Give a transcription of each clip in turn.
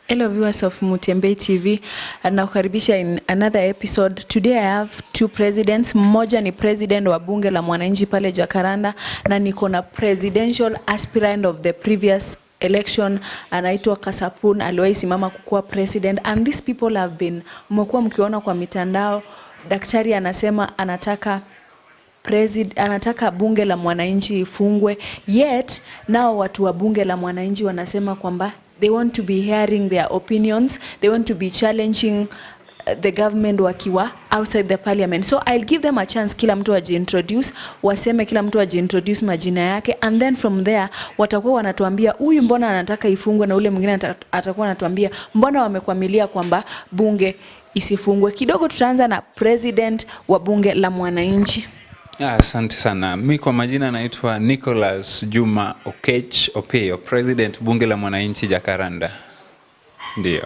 Hello viewers of Mutembei TV, nakukaribisha in another episode. Today I have two presidents. Mmoja ni president wa bunge la mwananchi pale Jakaranda na niko na presidential aspirant of the previous election anaitwa Kasapun, aliwahi simama kukuwa president, and these people have been, mmekuwa mkiona kwa mitandao, daktari anasema anataka bunge la mwananchi ifungwe, yet nao watu wa bunge la mwananchi wanasema kwamba they want to be hearing their opinions, they want to be challenging the government wakiwa outside the parliament. So I'll give them a chance, kila mtu ajiintroduce, waseme kila mtu ajiintroduce majina yake, and then from there watakuwa wanatuambia huyu mbona anataka ifungwe na ule mwingine atakuwa anatuambia mbona wamekwamilia kwamba bunge isifungwe. Kidogo tutaanza na president wa bunge la mwananchi. Asante sana. Mimi kwa majina naitwa Nicholas Juma Okech Opeyo, president bunge la mwananchi Jakaranda. Ndio.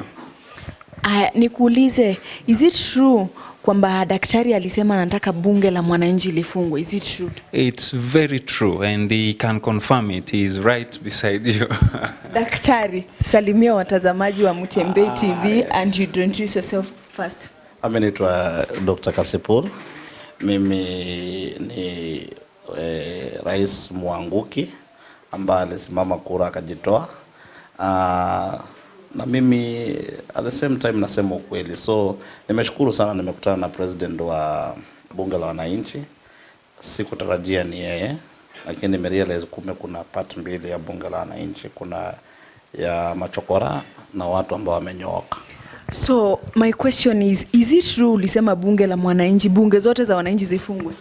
Nikuulize, is it true kwamba daktari alisema anataka bunge la mwananchi lifungwe? Is it true? It's very true and he can confirm it. He is right beside you. Daktari, salimia watazamaji wa Mutembei TV and you introduce yourself first. Mimi naitwa Dr. Kasipul. Mimi ni rais mwanguki ambaye alisimama kura akajitoa. Na mimi at the same time nasema ukweli. So nimeshukuru sana nimekutana na president wa bunge la wananchi. Sikutarajia ni yeye, lakini nimerealize kuna part mbili ya bunge la wananchi, kuna ya machokora na watu ambao wamenyooka. So my question is it true ulisema bunge la mwananchi, bunge zote za wananchi zifungwe?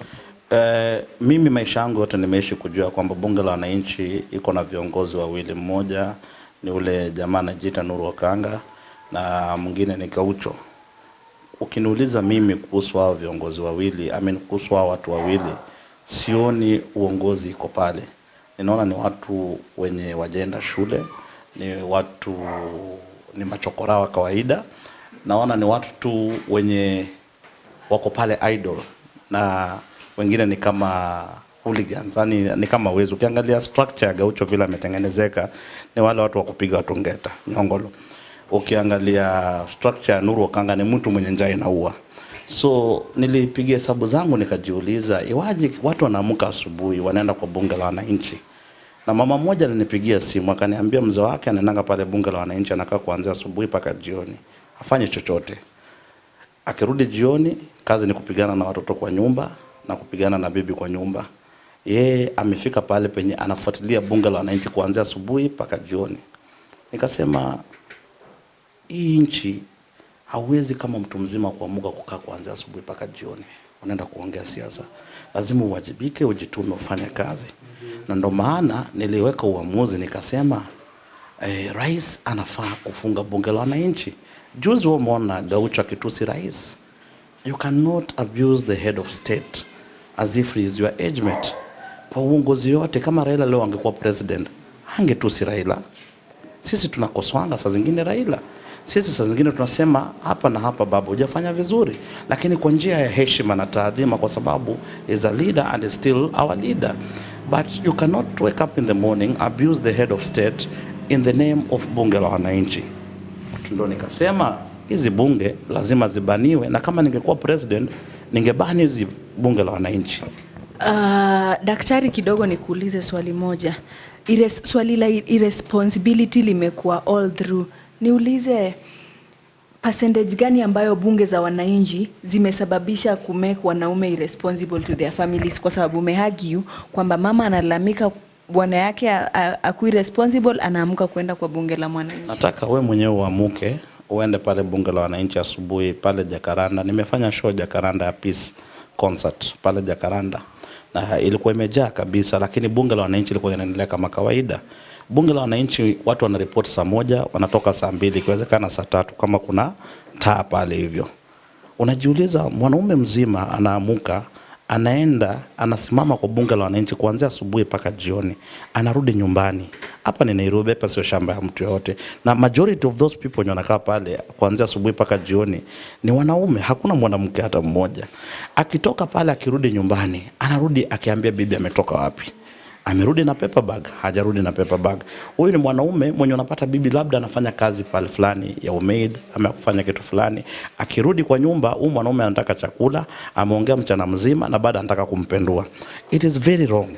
Mimi maisha yangu yote nimeishi kujua kwamba bunge la wananchi iko na viongozi wawili. Mmoja ni ule jamaa anajiita Nuru Okanga na mwingine ni Kaucho. Ukiniuliza mimi kuhusu hao viongozi wawili, kuhusu hao watu wawili, sioni uongozi iko pale. Ninaona ni watu wenye wajenda shule, ni watu ni machokora wa kawaida. Naona ni watu tu wenye wako pale idol na wengine ni kama hooligans, ni kama wezi. Ukiangalia structure ya Gaucho vile ametengenezeka, ni wale watu wa kupiga watu ngeta, nyongolo. Ukiangalia structure ya Nuru Okanga ni mtu mwenye njaa inaua. So nilipigia hesabu zangu nikajiuliza, iwaje watu wanaamka asubuhi wanaenda kwa bunge la wananchi? Na mama mmoja alinipigia simu akaniambia mzee wake anaenda pale bunge la wananchi, anakaa kuanzia asubuhi mpaka jioni, afanye chochote. Akirudi jioni kazi ni kupigana na watoto kwa nyumba na kupigana na bibi kwa nyumba. Yeye amefika pale penye anafuatilia bunge la wananchi kuanzia asubuhi mpaka jioni. Nikasema hii nchi hauwezi kama mtu mzima kuamuka kukaa kuanzia asubuhi mpaka jioni unaenda kuongea siasa. Lazima uwajibike, ujitume, ufanye kazi. Na ndo maana niliweka uamuzi nikasema rais anafaa kufunga bunge la wananchi. Juzi umeona Gaucho akitusi rais. You cannot abuse the head of state as if he is your age mate. Kwa uongozi yote, kama Raila leo angekuwa president, hangetusi Raila. Sisi tunakosoanga saa zingine Raila. Sisi saa zingine tunasema hapa na hapa baba hujafanya vizuri, lakini kwa njia ya heshima na taadhima, kwa sababu is a leader and is still our leader. But you cannot wake up in the morning, abuse the head of state in the name of bunge la wananchi. Ndio nikasema hizi bunge lazima zibaniwe, na kama ningekuwa president ningebani hizi bunge la wananchi. Daktari, kidogo nikuulize swali moja. Swali la irresponsibility limekuwa all through. Niulize percentage gani ambayo bunge za wananchi zimesababisha kumake wanaume irresponsible to their families? Kwa sababu umeargue kwamba mama analalamika bwana yake aku irresponsible, anaamka kwenda kwa bunge la mwananchi. Nataka wewe mwenyewe uamuke uende pale bunge la wananchi asubuhi pale Jakaranda. Nimefanya show Jakaranda ya Peace Concert pale Jakaranda na ilikuwa imejaa kabisa, lakini bunge la wananchi ilikuwa inaendelea kama kawaida. Bunge la wananchi watu wanaripoti saa 1, wanatoka saa 2, ikiwezekana saa 3 kama kuna taa pale hivyo. Unajiuliza mwanaume mzima anaamuka, anaenda, anasimama kwa bunge la wananchi kuanzia asubuhi mpaka jioni, anarudi nyumbani. Hapa ni Nairobi, hapa sio shamba ya mtu yote. Na majority of those people wanakaa pale kuanzia asubuhi mpaka jioni ni wanaume, hakuna mwanamke hata mmoja. Akitoka pale akirudi nyumbani, anarudi akiambia bibi ametoka wapi. Amerudi na paper bag, hajarudi na paper bag. Huyu ni mwanaume mwenye unapata bibi labda anafanya kazi pale fulani ya umaid ama kufanya kitu fulani. Akirudi kwa nyumba, huyu mwanaume anataka chakula, ameongea mchana mzima na baada anataka kumpendua. It is very wrong.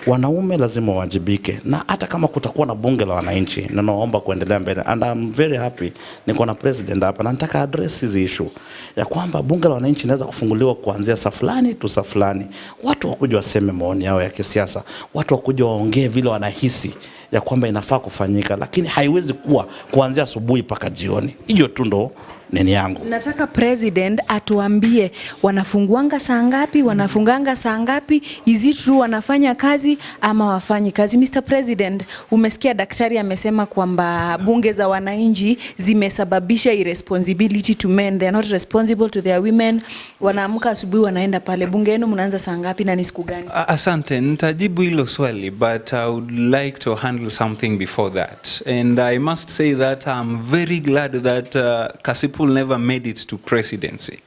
Wanaume lazima wajibike, na hata kama kutakuwa na bunge la wananchi, na naomba kuendelea mbele, and I'm very happy niko na president hapa, na nataka address hizi issue ya kwamba bunge la wananchi inaweza kufunguliwa kuanzia saa fulani tu saa fulani, watu wakuja waseme maoni yao ya kisiasa, watu wakuja waongee vile wanahisi ya kwamba inafaa kufanyika, lakini haiwezi kuwa kuanzia asubuhi mpaka jioni. Hiyo tu ndo nini yangu. Nataka president atuambie wanafunguanga saa ngapi, wanafunganga saa ngapi, is it true wanafanya kazi ama wafanyi kazi? Mr. President, umesikia daktari amesema kwamba bunge za wananchi zimesababisha irresponsibility to men, they are not responsible to their women. Wanaamka asubuhi wanaenda pale. Bunge yenu mnaanza saa ngapi na ni siku gani? Asante, nitajibu hilo swali, but I would like to handle something before that. And I must say that I'm very glad that Kasipul never made it to presidency,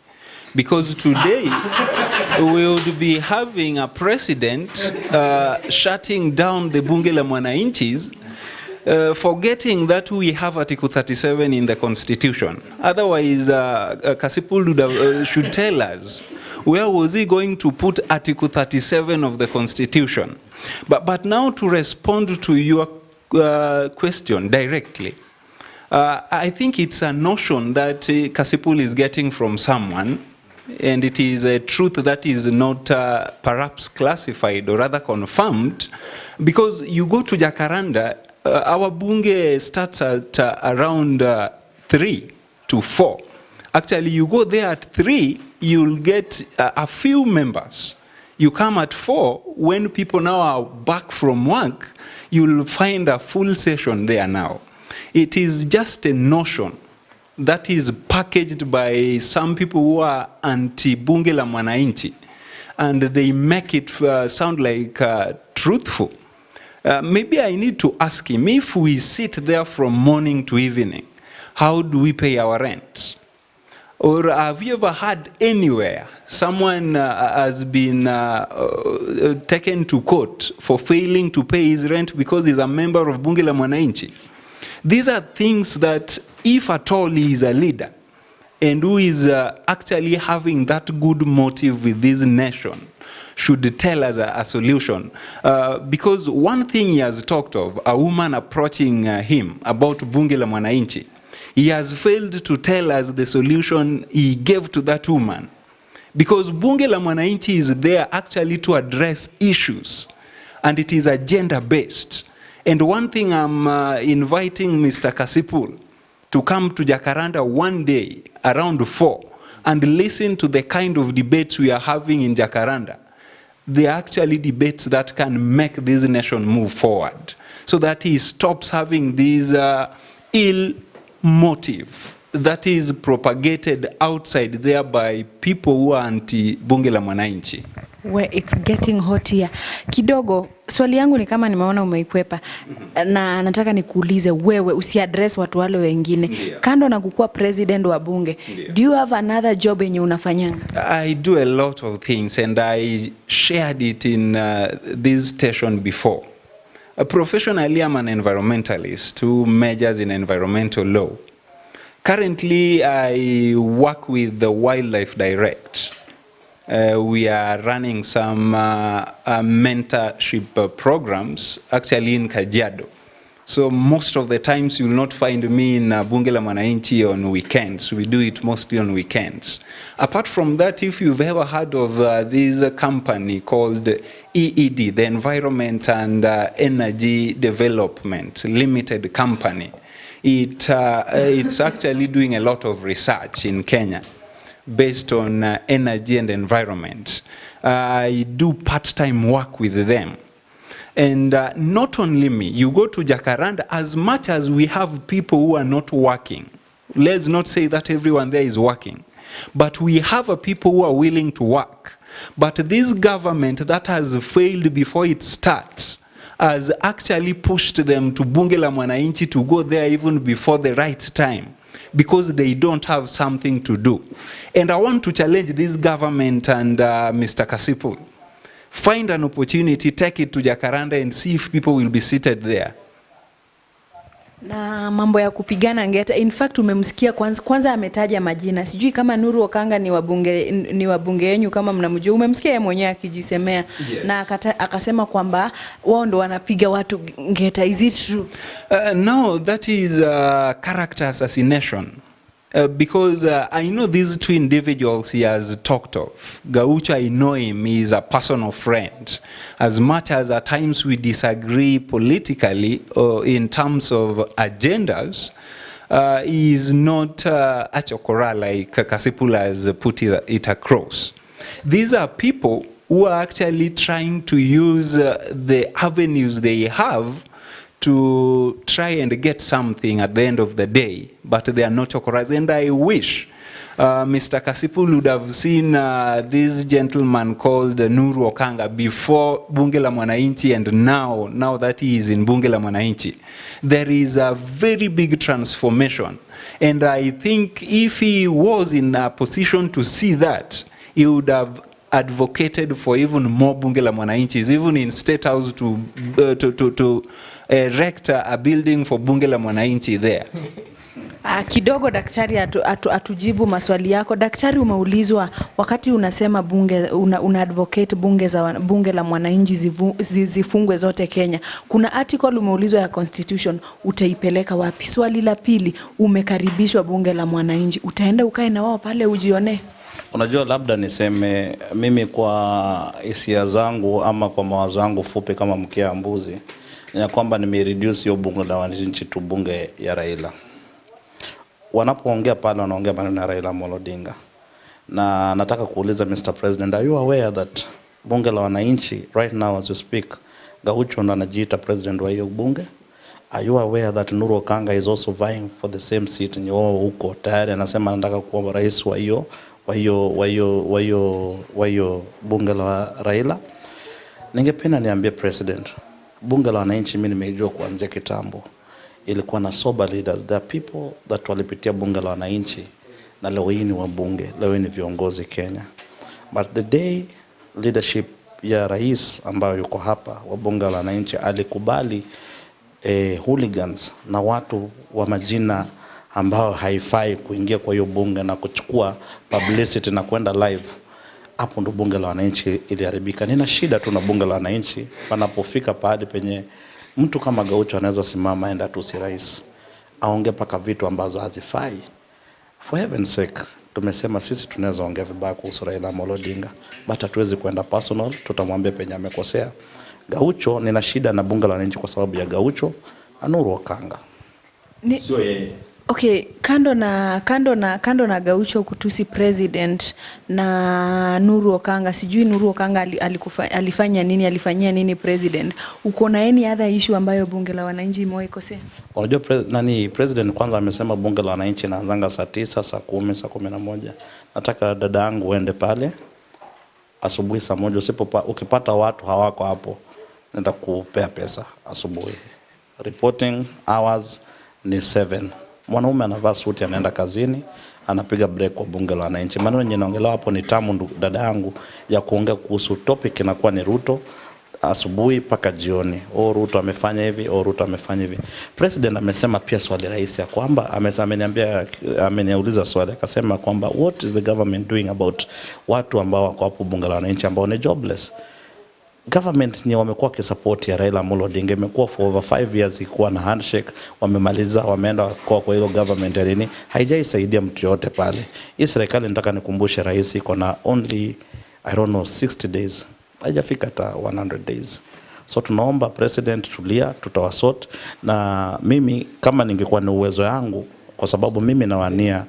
because today we would be having a president shutting down the bunge la mwananchi, forgetting that we have Article 37 in the Constitution. Otherwise, Kasipul should tell us where was he going to put Article 37 of the Constitution. But now to respond to your question directly, I think it's a notion that Kasipul is getting from someone, and it is a truth that is not perhaps classified or rather confirmed, because you go to Jacaranda, our bunge starts at around 3 to 4. Actually, you go there at 3, you'll get a few members. You come at 4, when people now are back from work, you'll find a full session there now. It is just a notion that is packaged by some people who are anti-bunge la mwananchi, and they make it sound like truthful. Maybe I need to ask him, if we sit there from morning to evening, how do we pay our rent? Or have you ever heard anywhere someone has been taken to court for failing to pay his rent because he's a member of bunge la mwananchi? These are things that, if at all he is a leader and who is actually having that good motive with this nation, should tell us a solution. Because one thing he has talked of, a woman approaching him about bunge la mwananchi, he has failed to tell us the solution he gave to that woman. Because bunge la mwananchi is there actually to address issues, and it is agenda-based. And one thing I'm inviting Mr. Kasipul to come to Jacaranda one day around 4 and listen to the kind of debates we are having in Jacaranda. They are actually debates that can make this nation move forward, so that he stops having this ill motive that is propagated outside there by people who are anti-bunge la mwananchi. Where it's getting hot here. Kidogo, swali yangu ni kama nimeona umeikwepa, na nataka nikuulize wewe, usiaddress watu wale wengine. Kando na kukua president wa bunge, do you have another job yenye unafanyanga? I do a lot of things, and I shared it in this station before. Professionally, I'm an environmentalist who majors in environmental law. Currently, I work with the Wildlife Direct. We are running some mentorship programs actually in Kajiado. So most of the times you will not find me in bunge la mwananchi on weekends. We do it mostly on weekends. Apart from that, if you've ever heard of this company called EED, the Environment and Energy Development Limited Company, it's actually doing a lot of research in Kenya based on energy and environment. I do part-time work with them. And not only me, you go to Jacaranda, as much as we have people who are not working, let's not say that everyone there is working, but we have people who are willing to work. But this government that has failed before it starts has actually pushed them to bunge la mwananchi to go there even before the right time, because they don't have something to do. And I want to challenge this government and Mr. Kasipul. Find an opportunity, take it to Jacaranda and see if people will be seated there. Na mambo ya kupigana ngeta, in fact umemsikia kwanza ametaja majina. Sijui kama Nuru Okanga ni wabunge yenu kama mnamjua. Umemsikia yeye mwenyewe akijisemea. Yes. Na akasema kwamba wao ndo wanapiga watu ngeta. Is it true? No, that is character assassination. Because I know these two individuals he has talked of. Gaucho, I know him, he is a personal friend. As much as at times we disagree politically or in terms of agendas, he is not a chokora like Kasipul has put it across. These are people who are actually trying to use the avenues they have to try and get something at the end of the day, but they are not chokoras. And I wish Mr. Kasipul would have seen this gentleman called Nuru Okanga before Bunge la Mwananchi and now that he is in Bunge la Mwananchi. There is a very big transformation. And I think if he was in a position to see that, he would have advocated for even more Bunge la Mwananchis, even in State House to erect a building for Bunge la Mwananchi there. Kidogo daktari atujibu maswali yako. Daktari, umeulizwa wakati unasema una advocate bunge la mwananchi zifungwe zote Kenya. Kuna article umeulizwa ya constitution, utaipeleka wapi? Swali la pili, umekaribishwa bunge la mwananchi, utaenda ukae na wao pale ujione? Unajua, labda niseme mimi kwa hisia zangu ama kwa mawazo yangu fupi kama mkia mbuzi, ni kwamba nimereduce hiyo bunge la wananchi tu bunge ya Raila. Wanapoongea pale wanaongea maneno ya Raila Odinga. Na nataka kuuliza Mr. President, are you aware that bunge la wananchi right now as we speak, Gaucho ndo anajiita president wa hiyo bunge? Are you aware that Nuru Okanga is also vying for the same seat in huko tayari anasema anataka kuwa rais wa hiyo bunge la Raila? Ningependa niambie president, bunge la wananchi mimi nimejua kuanzia kitambo ilikuwa na sober leaders. There are people that walipitia bunge la wananchi na leo hii ni wabunge, leo hii ni viongozi Kenya. But the day leadership ya rais ambayo yuko hapa wa bunge la wananchi alikubali hooligans na watu wa majina ambao haifai kuingia kwa hiyo bunge na kuchukua publicity na kwenda live, hapo ndo bunge la wananchi iliharibika. Nina shida tu na bunge la wananchi panapofika pahali penye mtu kama Gaucho anaweza simama enda tu si rais aongee paka vitu ambazo hazifai. For heaven's sake, tumesema sisi tunaweza ongea vibaya kuhusu Raila Odinga, but hatuwezi kwenda personal, tutamwambia penye amekosea. Gaucho, nina shida na bunge la wananchi kwa sababu ya Gaucho na Nuru Okanga. Sio yeye. Okay, kando na Gaucho kutusi president na Nuru Okanga, sijui Nuru Okanga alifanyia nini president. Uko na any other issue ambayo bunge la wananchi imewaikosea? Unajua president kwanza amesema bunge la wananchi inaanzanga saa 9, saa 10, saa 11. Nataka dada yangu uende pale asubuhi saa 1. Ukipata watu hawako hapo, nenda kupea pesa asubuhi. Reporting hours ni 7. Mwanaume anavaa suti anaenda kazini, anapiga break kwa bunge la wananchi. Maneno yenye naongelea hapo ni tamu dada yangu ya kuongea kuhusu topic inakuwa ni Ruto asubuhi paka jioni. Ruto amefanya hivi, Ruto amefanya hivi. President amesema pia swali rais ya kwamba ameniuliza swali akasema kwamba what is the government doing about watu ambao wako hapo bunge la wananchi ambao ni jobless? Government ni wamekuwa kisupport ya Raila Odinga, imekuwa for over 5 years ikuwa na handshake, wamemaliza wameenda kwa hilo government alini haijaisaidia mtu yote pale. Hii serikali nataka nikumbushe rais iko na only 60 days. Haijafika hata 100 days. So tunaomba president tulia, tutawasort. Na mimi kama ningekuwa na uwezo yangu, kwa sababu mimi nawania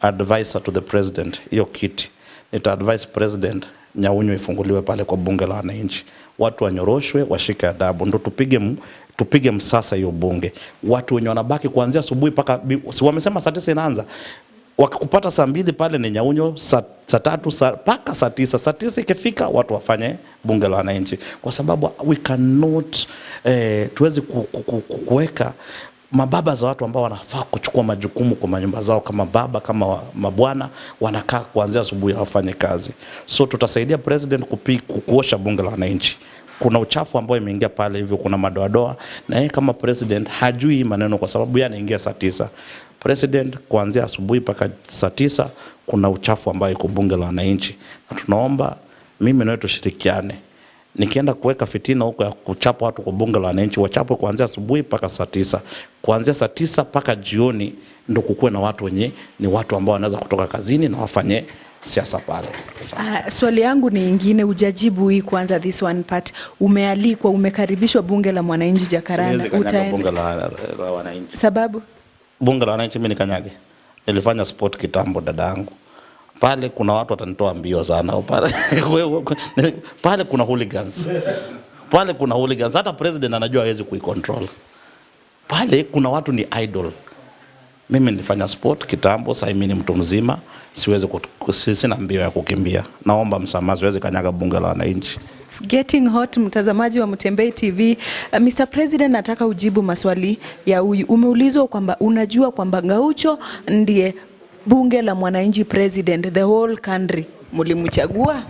advisor to the president hiyo kiti, nita advise president Nyaunywe ifunguliwe pale kwa bunge la wananchi. Watu wanyoroshwe, washike adabu, ndo tupige msasa hiyo bunge. Watu wenye wanabaki kuanzia asubuhi paka wamesema saa 9 inaanza. Wakikupata saa 2 pale ni Nyaunyo, saa 3 paka saa 9. Saa 9 ikifika watu wafanye bunge la wananchi, kwa sababu we cannot tuwezi kuweka mababa za watu ambao wanafaa kuchukua majukumu kwa manyumba zao kama baba, kama mabwana, wanakaa kuanzia asubuhi wafanye kazi. So tutasaidia president kuosha bunge la wananchi. Kuna uchafu ambao imeingia pale, hivyo kuna madoadoa, na yeye kama president hajui maneno kwa sababu yeye anaingia saa 9. President kuanzia asubuhi mpaka saa 9 kuna uchafu ambao iko bunge la wananchi, na tunaomba mimi na wewe tushirikiane. Nikienda kuweka fitina huko ya kuchapa watu kwa bunge la wananchi, wachapwe kuanzia asubuhi mpaka saa 9. Kuanzia saa 9 mpaka jioni ndio kukuwe na watu wenye ni watu ambao wanaweza kutoka kazini na wafanye siasa pale. Swali yangu ni ingine, ujajibu hii kwanza, this one part. Umealikwa, umekaribishwa bunge la mwananchi Jakaranda, utaenda bunge la wananchi? Sababu bunge la wananchi mimi nikanyage. Nilifanya sport kitambo dadangu. Pale kuna watu watanitoa mbio sana pale. Pale kuna hooligans. Pale kuna hooligans, hata president anajua hawezi kuicontrol. Pale kuna watu ni idol. Mimi nilifanya sport kitambo, sasa mimi ni mtu mzima, sina mbio ya kukimbia. Naomba msamaha, siwezi kanyaga bunge la wananchi. Getting hot, mtazamaji wa Mutembei TV. Mr. President, nataka ujibu maswali ya huyu. Umeulizwa kwamba unajua kwamba Gaucho ndiye bunge la mwananchi president, the whole country. Mulimchagua?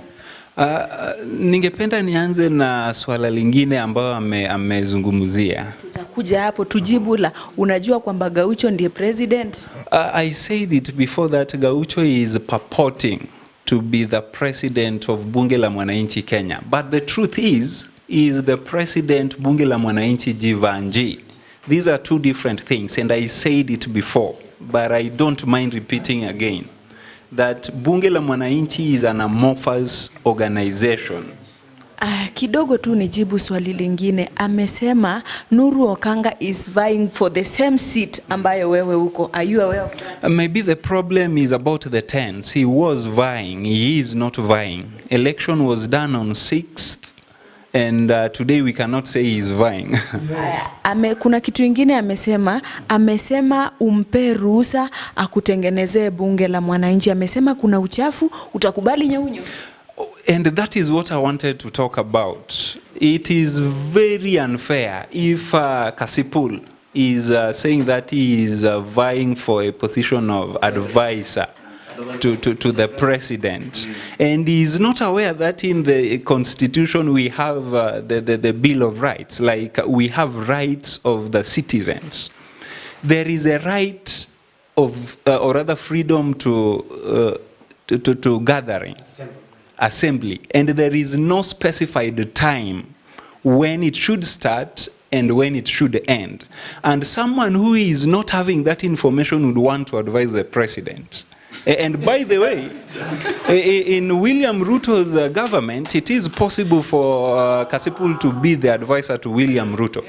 Ningependa nianze na swala lingine ambayo amezungumzia. Tutakuja hapo tujibu la unajua kwamba Gaucho ndiye president. I said it before that Gaucho is purporting to be the president of bunge la mwananchi Kenya, but the truth is the president bunge la mwananchi Jivanji. These are two different things, and I said it before, but I don't mind repeating again that bunge la mwananchi is an amorphous organization. Kidogo tu nijibu swali lingine. Amesema Nuru Okanga is vying for the same seat ambayo wewe uko. Are you aware of that? Maybe the problem is about the tense. He was vying, he is not vying. Election was done on 6th, and today we cannot say he is vying. Kuna kitu ingine amesema umpe ruhusa akutengenezee bunge la mwananchi. Amesema kuna uchafu, utakubali nyaunyo? And that is what I wanted to talk about. It is very unfair if Kasipul is saying that he is vying for a position of advisor to the president, and he is not aware that in the constitution we have the Bill of Rights, like we have rights of the citizens. There is a right of or rather freedom to gathering, assembly, and there is no specified time when it should start and when it should end. And someone who is not having that information would want to advise the president. And by the way, in William Ruto's government, it is possible for Kasipul to be the advisor to William Ruto.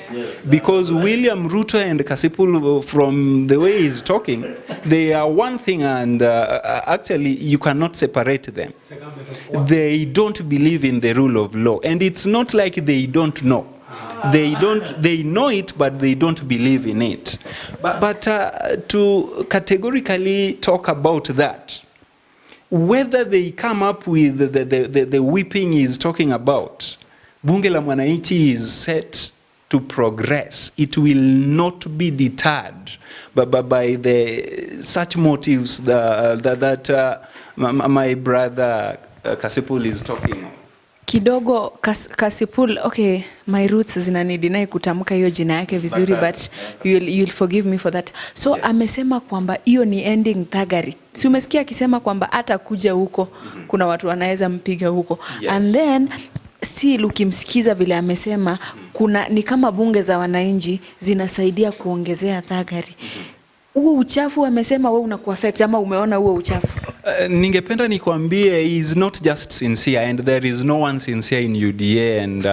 Because William Ruto and Kasipul, from the way he's talking, they are one thing, and actually you cannot separate them. They don't believe in the rule of law. And it's not like they don't know. They know it, but they don't believe in it. But to categorically talk about that, whether they come up with the whipping he's talking about, bunge la mwananchi is set to progress. It will not be deterred by the such motives that my brother Kasipul is talking of. Kidogo Kasipul, okay, my roots zinanidinai kutamka hiyo jina yake vizuri, but you'll forgive me for that. So yes. Amesema kwamba hiyo ni ending thuggery. Si umesikia akisema kwamba hata kuja huko kuna watu wanaweza mpiga huko. Yes. And then still ukimsikiza vile amesema kuna ni kama bunge za wananchi zinasaidia kuongezea thuggery. Huo uchafu amesema wewe unakuaffect ama umeona huo uchafu? Ningependa nikwambie he is not just sincere, and there is no one sincere in UDA and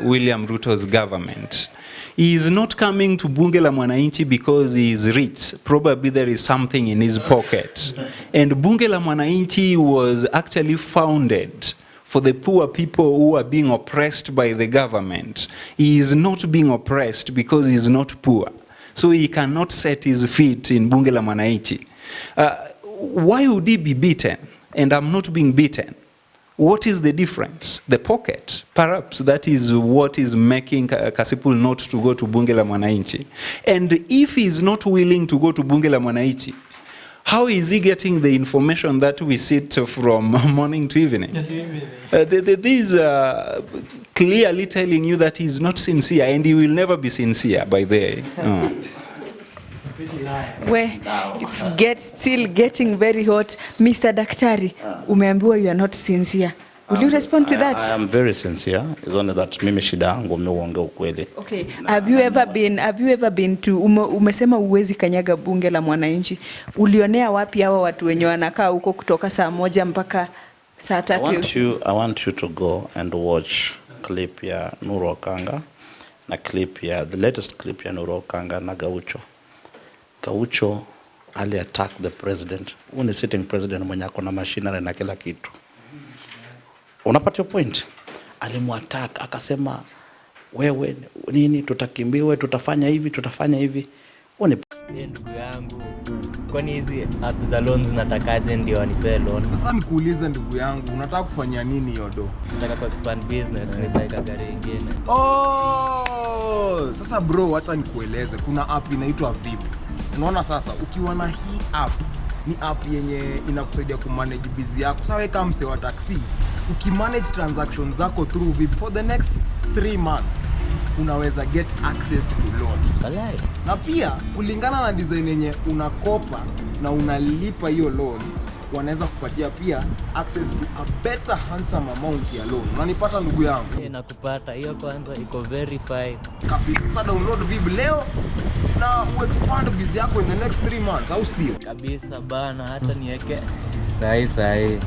William Ruto's government. He is not coming to bunge la mwananchi because he is rich. Probably there is something in his pocket. And bunge la mwananchi was actually founded for the poor people who are being oppressed by the government. He is not being oppressed because he is not poor. So he cannot set his feet in bunge la mwananchi. Why would he be beaten? And I'm not being beaten. What is the difference? The pocket. Perhaps that is what is making Kasipul not to go to Bunge la Mwananchi. And if he is not willing to go to Bunge la Mwananchi, how is he getting the information that we sit from morning to evening? These are clearly telling you that he's not sincere, and he will never be sincere, by the way. Where it's still getting very hot. Mr. Daktari, umeambiwa you are not sincere. Will you respond to that? I am very sincere. It's only that mimi shida yangu mniuonge ukweli. Okay. Have you ever been to umesema uwezi kanyaga bunge la mwananchi. Ulionea wapi hawa watu wenye wanakaa huko kutoka saa 1 mpaka saa 3? I want you to go and watch clip ya Nuru Okanga na the latest clip ya Nuru Okanga na Gaucho. Gaucho ali attack the president. Uni sitting president mwenye ako na machinery na kila kitu. Unapata point? Alimuattack akasema wewe nini tutakimbiwe, tutafanya hivi. Ndugu yangu, kwani hizi app za loans natakaje ndio anipe loan? Sasa nikuulize ndugu yangu, unataka kufanya nini yodo? Nataka ku expand business, nitaka gari nyingine. Sasa bro, acha nikueleze, kuna app inaitwa VIP. Unaona sasa, ukiwa na hii app, ni app yenye inakusaidia kumanage busy yako. Sawa kama mse wa taxi, ukimanage transactions zako through VIP for the next 3 months, unaweza get access to loan. Na pia kulingana na design yenye unakopa na unalipa hiyo loan, wanaweza kupatia pia access to a better handsome amount ya loan. Unanipata ndugu yangu? Nakupata. Hiyo kwanza iko verified. Kabisa. Sasa download VIP leo na expand busy yako in the next 3 months, au sio? Kabisa bana, hata niweke sahi.